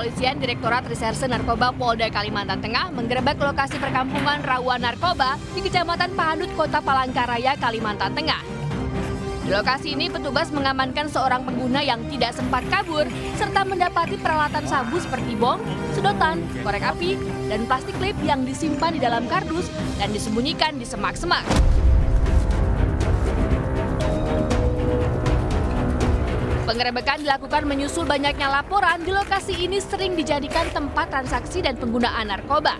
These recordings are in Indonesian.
Kepolisian Direktorat Reserse Narkoba Polda Kalimantan Tengah menggerebek lokasi perkampungan rawan narkoba di Kecamatan Pahandut, Kota Palangkaraya, Kalimantan Tengah. Di lokasi ini petugas mengamankan seorang pengguna yang tidak sempat kabur serta mendapati peralatan sabu seperti bom, sedotan, korek api, dan plastik klip yang disimpan di dalam kardus dan disembunyikan di semak-semak. Penggerebekan dilakukan menyusul banyaknya laporan di lokasi ini sering dijadikan tempat transaksi dan penggunaan narkoba.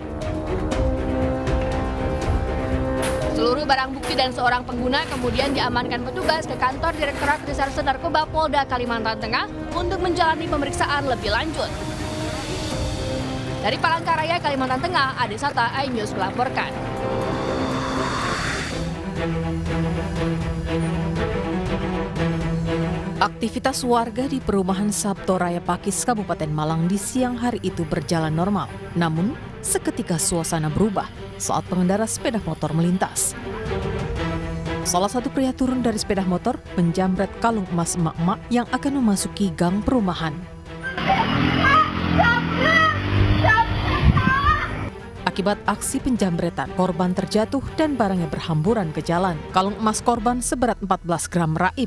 Seluruh barang bukti dan seorang pengguna kemudian diamankan petugas ke kantor Direktorat Reserse Narkoba Polda Kalimantan Tengah untuk menjalani pemeriksaan lebih lanjut. Dari Palangkaraya, Kalimantan Tengah, Ade Sata, iNews melaporkan. Aktivitas warga di perumahan Sabto Raya Pakis, Kabupaten Malang di siang hari itu berjalan normal. Namun, seketika suasana berubah saat pengendara sepeda motor melintas. Salah satu pria turun dari sepeda motor menjamret kalung emas emak-emak yang akan memasuki gang perumahan. Akibat aksi penjamretan, korban terjatuh dan barangnya berhamburan ke jalan. Kalung emas korban seberat 14 gram raib.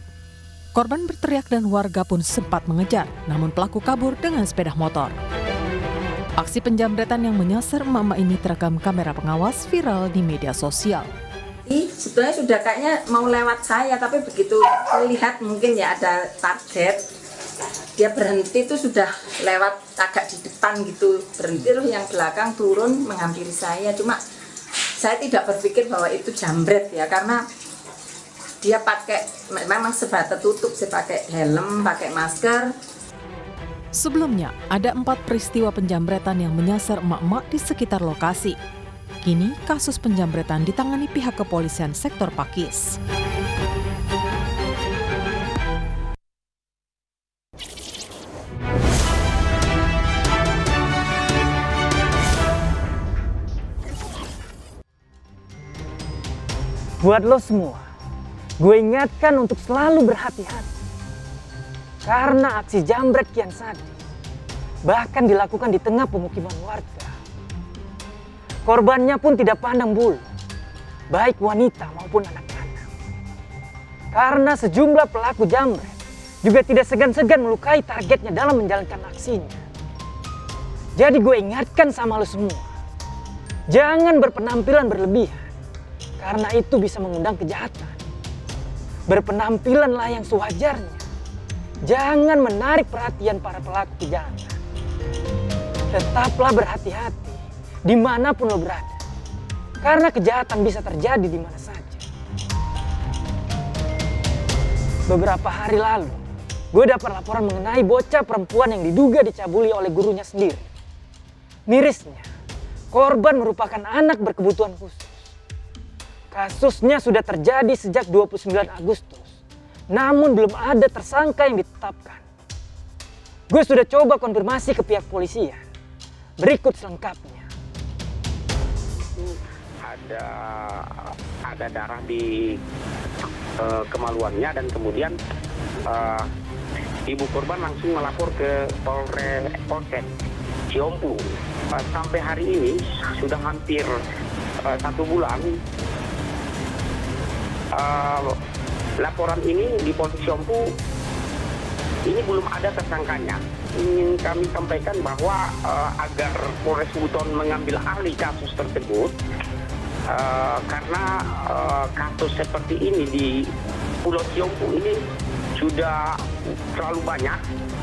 Korban berteriak dan warga pun sempat mengejar, namun pelaku kabur dengan sepeda motor. Aksi penjamretan yang menyasar emak-emak ini terekam kamera pengawas viral di media sosial. Sebenarnya sudah kayaknya mau lewat saya, tapi begitu melihat mungkin ya ada target, dia berhenti itu sudah lewat agak di depan gitu, berhenti terus yang belakang turun menghampiri saya. Cuma saya tidak berpikir bahwa itu jambret ya, karena dia pakai memang sebatas tutup, saya pakai helm, pakai masker. Sebelumnya, ada 4 peristiwa penjamretan yang menyasar emak-emak di sekitar lokasi. Kini, kasus penjamretan ditangani pihak kepolisian sektor Pakis. Buat lo semua, gue ingatkan untuk selalu berhati-hati. Karena aksi jambret kian sadis, bahkan dilakukan di tengah pemukiman warga. Korbannya pun tidak pandang bulu, baik wanita maupun anak-anak. Karena sejumlah pelaku jambret juga tidak segan-segan melukai targetnya dalam menjalankan aksinya. Jadi gue ingatkan sama lo semua, jangan berpenampilan berlebihan, karena itu bisa mengundang kejahatan. Berpenampilanlah yang sewajarnya. Jangan menarik perhatian para pelaku kejahatan. Tetaplah berhati-hati dimanapun lo berada. Karena kejahatan bisa terjadi di mana saja. Beberapa hari lalu, gue dapat laporan mengenai bocah perempuan yang diduga dicabuli oleh gurunya sendiri. Mirisnya, korban merupakan anak berkebutuhan khusus. Kasusnya sudah terjadi sejak 29 Agustus, namun belum ada tersangka yang ditetapkan. Gue sudah coba konfirmasi ke pihak polisian. Berikut selengkapnya. Ada darah di kemaluannya dan kemudian ibu korban langsung melapor ke Polsek Ciompu. Sampai hari ini sudah hampir 1 bulan. Laporan ini di Polsek Ciompu ini belum ada tersangkanya. Ingin kami sampaikan bahwa agar Polres Buton mengambil alih kasus tersebut karena kasus seperti ini di Pulau Ciompu ini sudah terlalu banyak,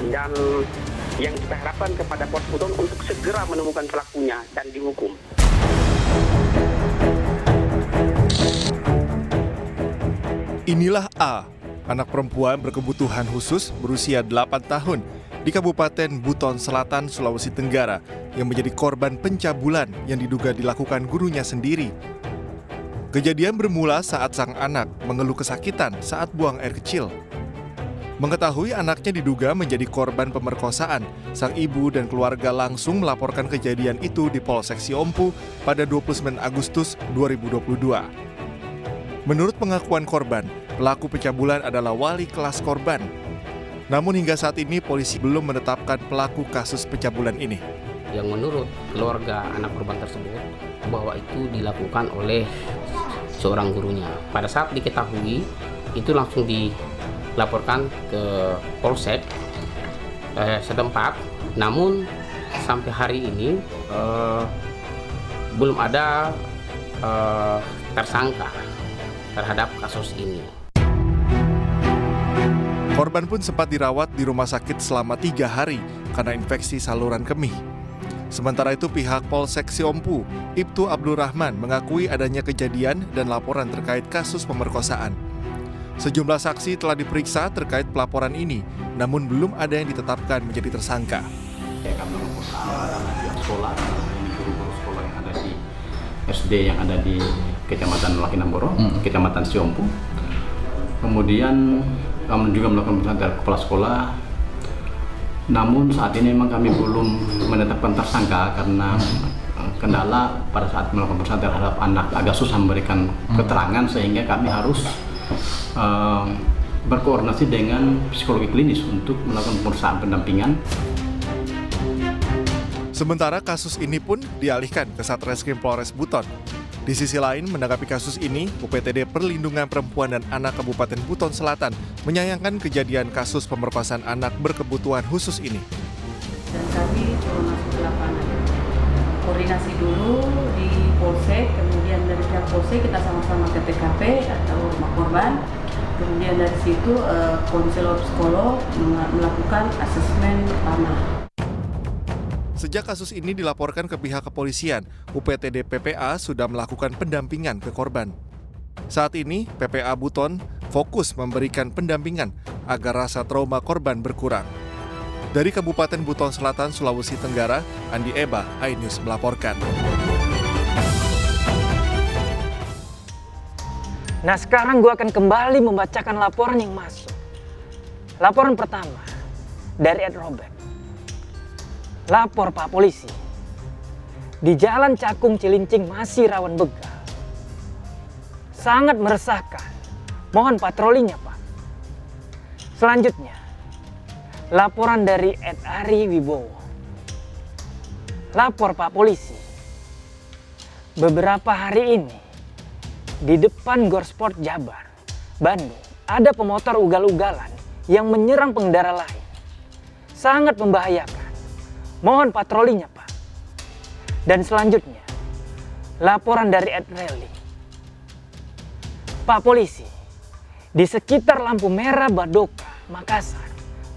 dan yang kita harapkan kepada Polres Buton untuk segera menemukan pelakunya dan dihukum. Inilah A, anak perempuan berkebutuhan khusus berusia 8 tahun di Kabupaten Buton Selatan, Sulawesi Tenggara yang menjadi korban pencabulan yang diduga dilakukan gurunya sendiri. Kejadian bermula saat sang anak mengeluh kesakitan saat buang air kecil. Mengetahui anaknya diduga menjadi korban pemerkosaan, sang ibu dan keluarga langsung melaporkan kejadian itu di Polsek Ciompu pada 29 Agustus 2022. Menurut pengakuan korban, pelaku pencabulan adalah wali kelas korban. Namun hingga saat ini polisi belum menetapkan pelaku kasus pencabulan ini. Yang menurut keluarga anak korban tersebut bahwa itu dilakukan oleh seorang gurunya. Pada saat diketahui itu langsung dilaporkan ke polsek setempat. Namun sampai hari ini belum ada tersangka terhadap kasus ini. Korban pun sempat dirawat di rumah sakit selama 3 hari karena infeksi saluran kemih. Sementara itu pihak Polsek Siompu, Ibtu Abdul Rahman mengakui adanya kejadian dan laporan terkait kasus pemerkosaan. Sejumlah saksi telah diperiksa terkait pelaporan ini, namun belum ada yang ditetapkan menjadi tersangka. Kami mempersoalkan pihak sekolah, ini guru-guru sekolah yang ada di SD yang ada di Kecamatan Lakinamboro, Kecamatan Siompu. Kemudian kami juga melakukan pemeriksaan terhadap kepala sekolah. Namun saat ini memang kami belum menetapkan tersangka karena kendala pada saat melakukan pemeriksaan terhadap anak agak susah memberikan keterangan, sehingga kami harus berkoordinasi dengan psikologi klinis untuk melakukan pemeriksaan pendampingan. Sementara kasus ini pun dialihkan ke Satreskrim Polres Buton. Di sisi lain, menanggapi kasus ini, UPTD Perlindungan Perempuan dan Anak Kabupaten Buton Selatan menyayangkan kejadian kasus pemerkosaan anak berkebutuhan khusus ini. Dan kami turun masuk ke lapangan. Koordinasi dulu di Polsek, kemudian dari pihak Polsek kita sama-sama ke TKP atau rumah korban. Kemudian dari situ konselor psikolog melakukan asesmen tanah. Sejak kasus ini dilaporkan ke pihak kepolisian, UPTD PPA sudah melakukan pendampingan ke korban. Saat ini, PPA Buton fokus memberikan pendampingan agar rasa trauma korban berkurang. Dari Kabupaten Buton Selatan, Sulawesi Tenggara, Andi Eba, iNews melaporkan. Nah, sekarang gue akan kembali membacakan laporan yang masuk. Laporan pertama dari Ed Robert. Lapor Pak Polisi, di Jalan Cakung Cilincing masih rawan begal. Sangat meresahkan. Mohon patrolinya, Pak. Selanjutnya, laporan dari Ed Ari Wibowo. Lapor Pak Polisi, beberapa hari ini di depan Gor Sport Jabar, Bandung, ada pemotor ugal-ugalan yang menyerang pengendara lain. Sangat membahayakan. Mohon patrolinya, Pak. Dan selanjutnya, laporan dari Ed Rally. Pak Polisi, di sekitar lampu merah Badoka, Makassar,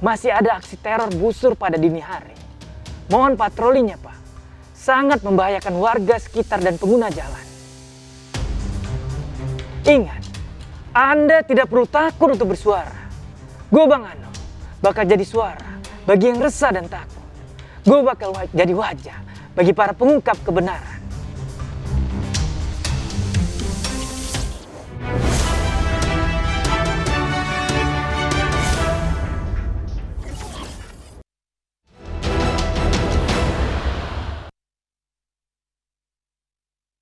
masih ada aksi teror busur pada dini hari. Mohon patrolinya, Pak. Sangat membahayakan warga sekitar dan pengguna jalan. Ingat, Anda tidak perlu takut untuk bersuara. Gue Bang Ano bakal jadi suara bagi yang resah dan takut. Gue bakal jadi wajah bagi para pengungkap kebenaran.